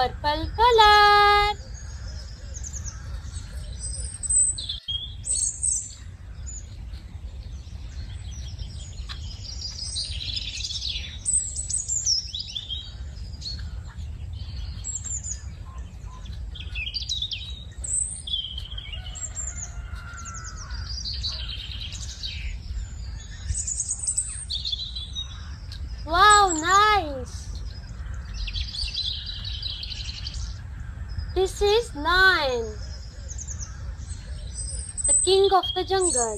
purple color. Wow, nice! This is lion, the king of the jungle.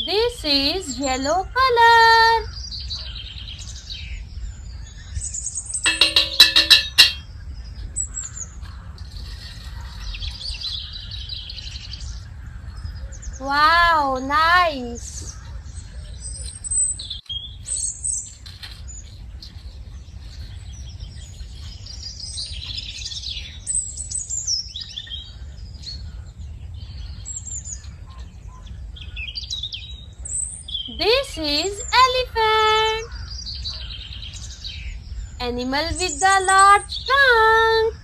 This is yellow color. Wow, nice! This is elephant, animal with the large trunk.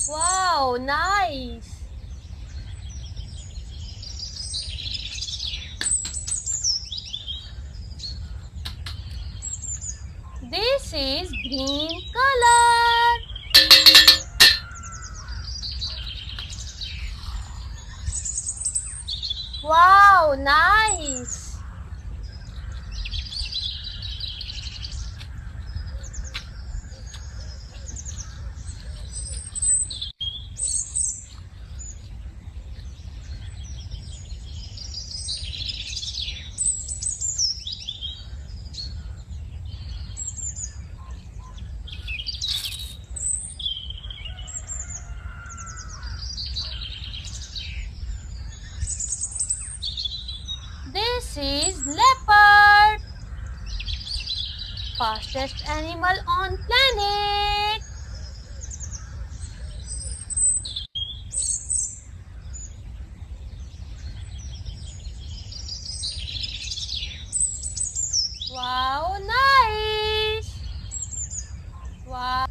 Wow, nice! This is green color. Wow, nice! This is leopard, fastest animal on planet. Wow, nice! Wow.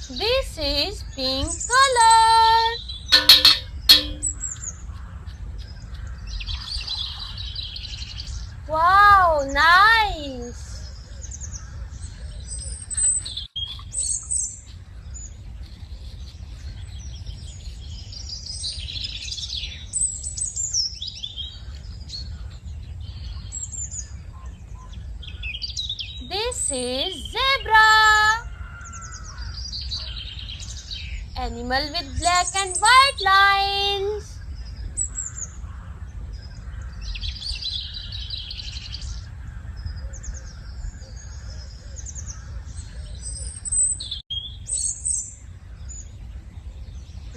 This is pink color. Wow, nice! This is zebra, animal with black and white lines.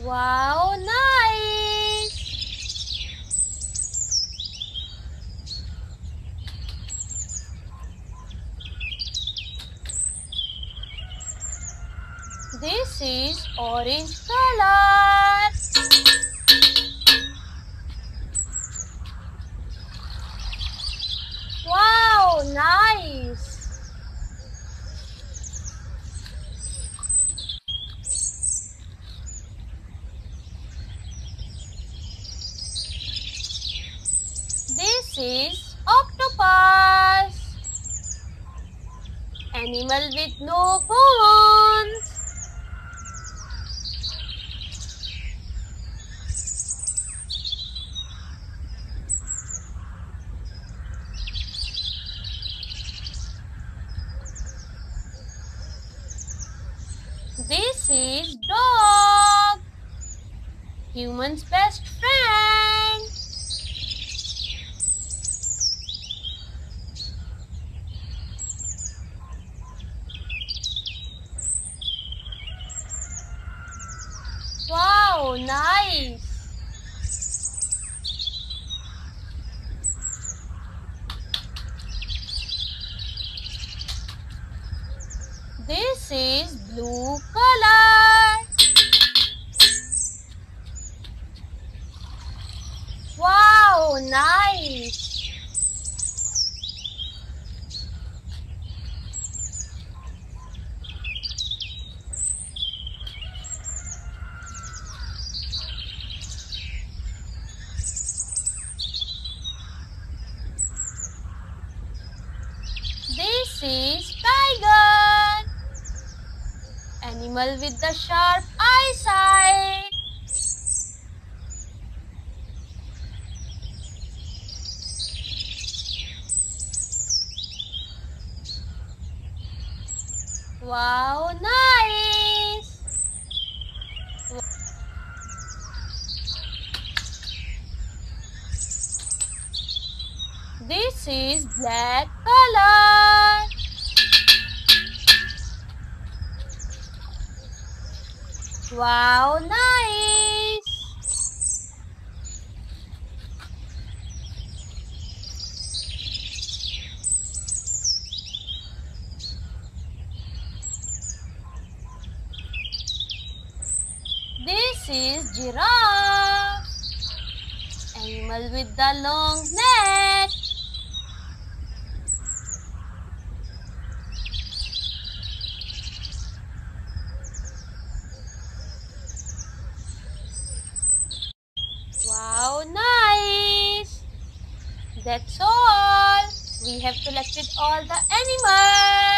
Wow, nice! This is orange color. Wow, nice! This is octopus, animal with no bones. This is dog, human's best friend. Wow, nice! This is blue color. Wow, nice. This is tiger. Animal with the sharp eyesight. Wow, nice. This is black color. Wow, nice. This is giraffe. Animal with the long neck. Wow, nice. That's all. We have collected all the animals.